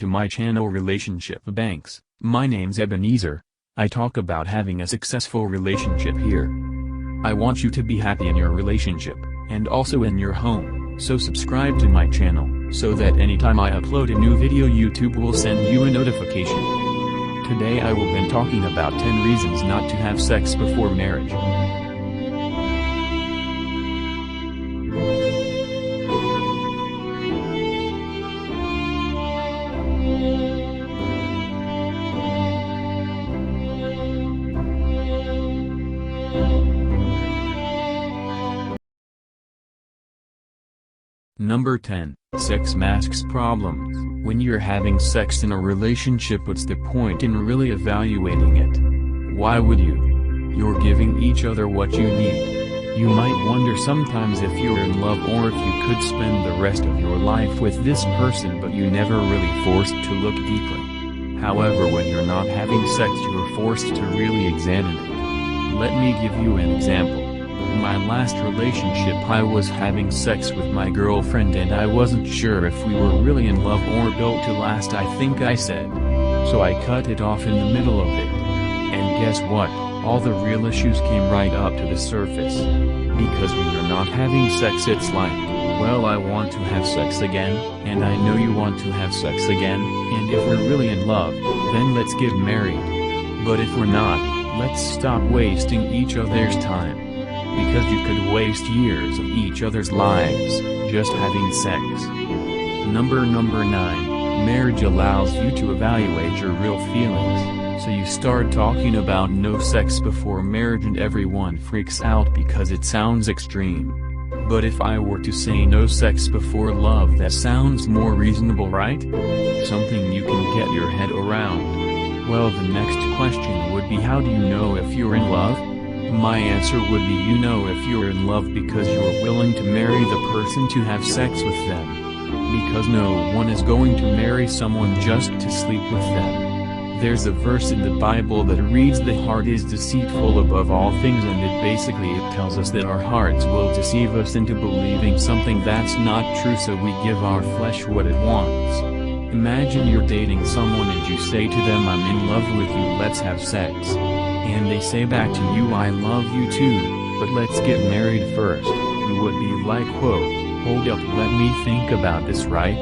To my channel Relationship Banks. My name's Ebenezer. I talk about having a successful relationship here. I want you to be happy in your relationship, and also in your home, so subscribe to my channel, so that anytime I upload a new video YouTube will send you a notification. Today I will be talking about 10 reasons not to have sex before marriage. Number 10. Sex masks problems. When you're having sex in a relationship, what's the point in really evaluating it? Why would you? You're giving each other what you need. You might wonder sometimes if you're in love or if you could spend the rest of your life with this person, but you never really forced to look deeply. However, when you're not having sex, you're forced to really examine it. Let me give you an example. In my last relationship, I was having sex with my girlfriend and I wasn't sure if we were really in love or built to last, I think I said. So I cut it off in the middle of it. And guess what? All the real issues came right up to the surface. Because when you're not having sex, it's like, well, I want to have sex again, and I know you want to have sex again, and if we're really in love, then let's get married. But if we're not, let's stop wasting each other's time. Because you could waste years of each other's lives, just having sex. Number 9. Marriage allows you to evaluate your real feelings. So you start talking about no sex before marriage and everyone freaks out because it sounds extreme. But if I were to say no sex before love, that sounds more reasonable, right? Something you can get your head around. Well, the next question would be, how do you know if you're in love? My answer would be, you know if you're in love because you're willing to marry the person to have sex with them. Because no one is going to marry someone just to sleep with them. There's a verse in the Bible that reads, the heart is deceitful above all things, and it tells us that our hearts will deceive us into believing something that's not true, so we give our flesh what it wants. Imagine you're dating someone and you say to them, I'm in love with you, let's have sex. And they say back to you, I love you too, but let's get married first. You would be like, whoa, hold up, let me think about this, right?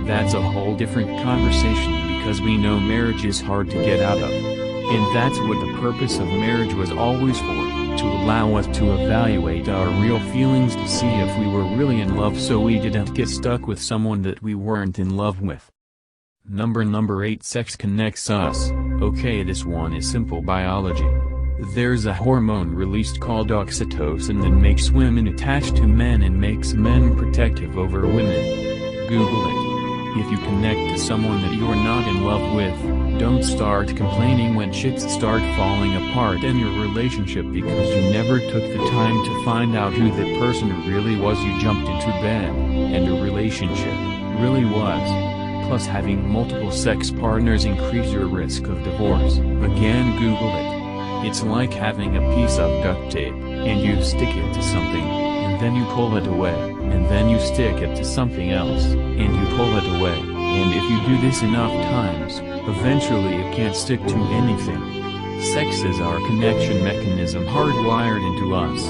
That's a whole different conversation, because we know marriage is hard to get out of. And that's what the purpose of marriage was always for, to allow us to evaluate our real feelings, to see if we were really in love, so we didn't get stuck with someone that we weren't in love with. Number 8. Sex connects us. Okay, this one is simple biology. There's a hormone released called oxytocin that makes women attached to men and makes men protective over women. Google it. If you connect to someone that you're not in love with, don't start complaining when shit start falling apart in your relationship because you never took the time to find out who that person really was. You jumped into bed, and a relationship really was. Plus, having multiple sex partners increase your risk of divorce. Again, Google it. It's like having a piece of duct tape, and you stick it to something, and then you pull it away, and then you stick it to something else, and you pull it away, and if you do this enough times, eventually it can't stick to anything. Sex is our connection mechanism hardwired into us.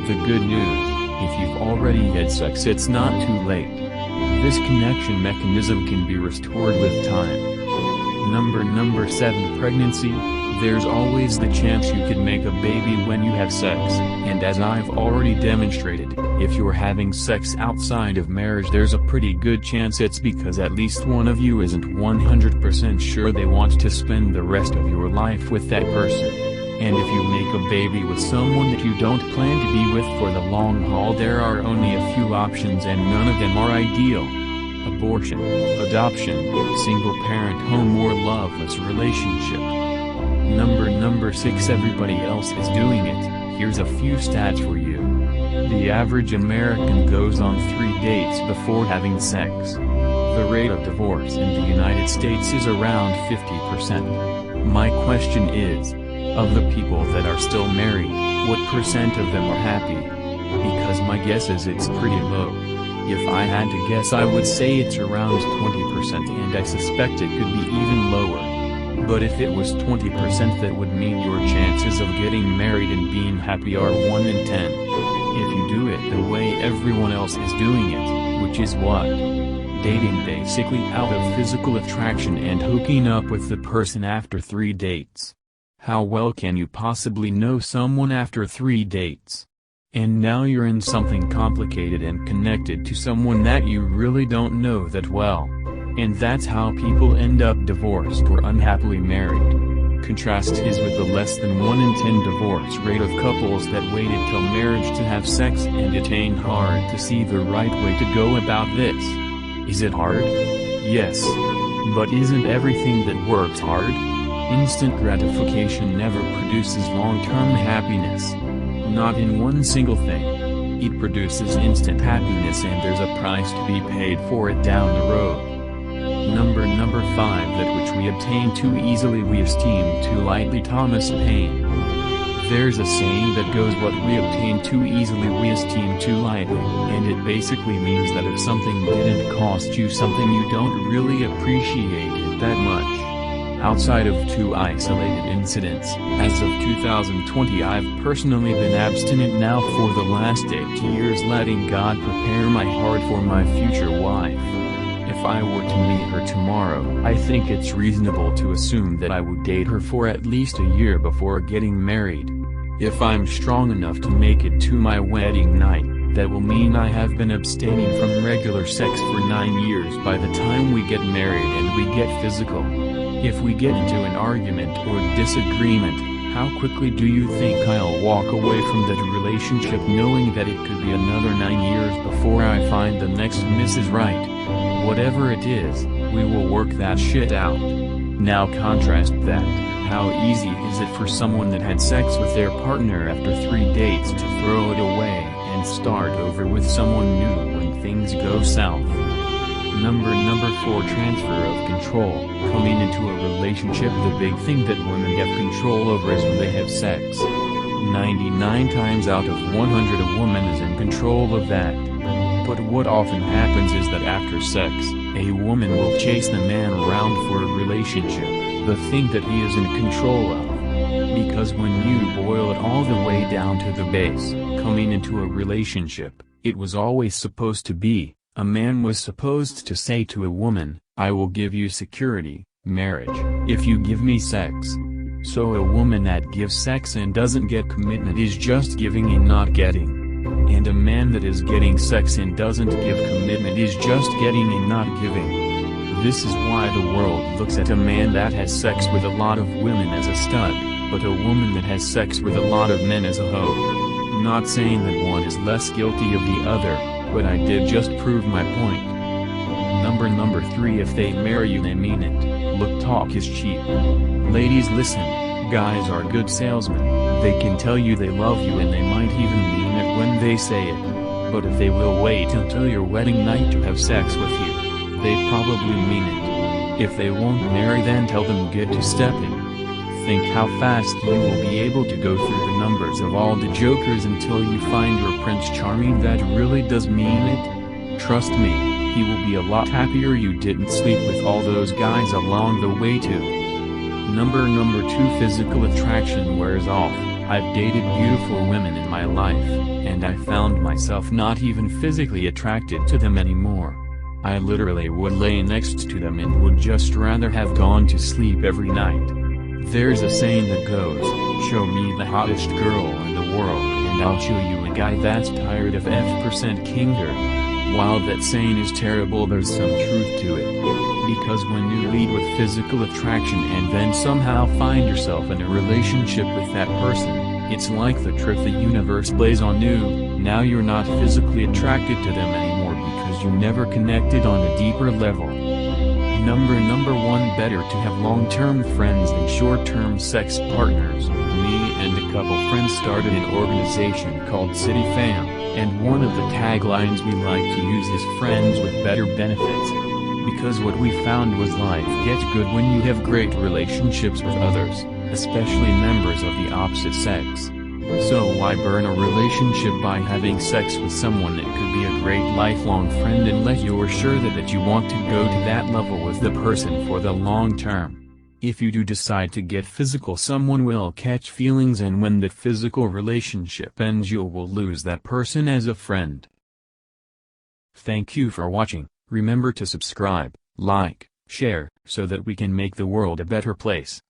The good news, if you've already had sex, it's not too late. This connection mechanism can be restored with time. Number 7. Pregnancy. There's always the chance you could make a baby when you have sex, and as I've already demonstrated, if you're having sex outside of marriage, there's a pretty good chance it's because at least one of you isn't 100% sure they want to spend the rest of your life with that person. And if you make a baby with someone that you don't plan to be with for the long haul, there are only a few options and none of them are ideal. Abortion, adoption, single-parent home, or loveless relationship. Number 6. Everybody else is doing it. Here's a few stats for you. The average American goes on 3 dates before having sex. The rate of divorce in the United States is around 50%. My question is, of the people that are still married, what percent of them are happy? Because my guess is it's pretty low. If I had to guess, I would say it's around 20%, and I suspect it could be even lower. But if it was 20%, that would mean your chances of getting married and being happy are 1 in 10. If you do it the way everyone else is doing it, which is what? Dating, basically out of physical attraction and hooking up with the person after 3 dates. How well can you possibly know someone after 3 dates? And now you're in something complicated and connected to someone that you really don't know that well. And that's how people end up divorced or unhappily married. Contrast his with the less than 1 in 10 divorce rate of couples that waited till marriage to have sex, and it ain't hard to see the right way to go about this. Is it hard? Yes. But isn't everything that works hard? Instant gratification never produces long-term happiness. Not in one single thing. It produces instant happiness, and there's a price to be paid for it down the road. Number 5, that which we obtain too easily we esteem too lightly. Thomas Paine. There's a saying that goes, what we obtain too easily we esteem too lightly, and it basically means that if something didn't cost you something, you don't really appreciate it that much. Outside of 2 isolated incidents, as of 2020 I've personally been abstinent now for the last 8 years, letting God prepare my heart for my future wife. If I were to meet her tomorrow, I think it's reasonable to assume that I would date her for at least a year before getting married. If I'm strong enough to make it to my wedding night, that will mean I have been abstaining from regular sex for 9 years by the time we get married and we get physical. If we get into an argument or disagreement, how quickly do you think I'll walk away from that relationship, knowing that it could be another 9 years before I find the next Mrs. Right? Whatever it is, we will work that shit out. Now contrast that. How easy is it for someone that had sex with their partner after 3 dates to throw it away and start over with someone new when things go south? Number 4, transfer of control. Coming into a relationship, the big thing that women have control over is when they have sex. 99 times out of 100 a woman is in control of that. But what often happens is that after sex, a woman will chase the man around for a relationship, the thing that he is in control of. Because when you boil it all the way down to the base, coming into a relationship, it was always supposed to be, a man was supposed to say to a woman, I will give you security, marriage, if you give me sex. So a woman that gives sex and doesn't get commitment is just giving and not getting. And a man that is getting sex and doesn't give commitment is just getting and not giving. This is why the world looks at a man that has sex with a lot of women as a stud, but a woman that has sex with a lot of men as a hoe. Not saying that one is less guilty of the other, but I did just prove my point. Number 3, if they marry you they mean it. Look, talk is cheap. Ladies, listen, guys are good salesmen. They can tell you they love you and they might even mean it when they say it. But if they will wait until your wedding night to have sex with you, they probably mean it. If they won't marry, then tell them get to stepping. Think how fast you will be able to go through the numbers of all the jokers until you find your Prince Charming that really does mean it. Trust me. He will be a lot happier you didn't sleep with all those guys along the way too. Number 2, physical attraction wears off. I've dated beautiful women in my life, and I found myself not even physically attracted to them anymore. I literally would lay next to them and would just rather have gone to sleep every night. There's a saying that goes, show me the hottest girl in the world and I'll show you a guy that's tired of F% kinger. While that saying is terrible, there's some truth to it. Because when you lead with physical attraction and then somehow find yourself in a relationship with that person, it's like the trick the universe plays on you. Now you're not physically attracted to them anymore because you never connected on a deeper level. Number 1, better to have long-term friends than short-term sex partners. Me and a couple friends started an organization called City Fam, and one of the taglines we like to use is friends with better benefits. Because what we found was life gets good when you have great relationships with others, especially members of the opposite sex. So why burn a relationship by having sex with someone that could be a great lifelong friend unless you're sure that you want to go to that level with the person for the long term? If you do decide to get physical, someone will catch feelings, and when that physical relationship ends, you will lose that person as a friend. Thank you for watching. Remember to subscribe, like, share, so that we can make the world a better place.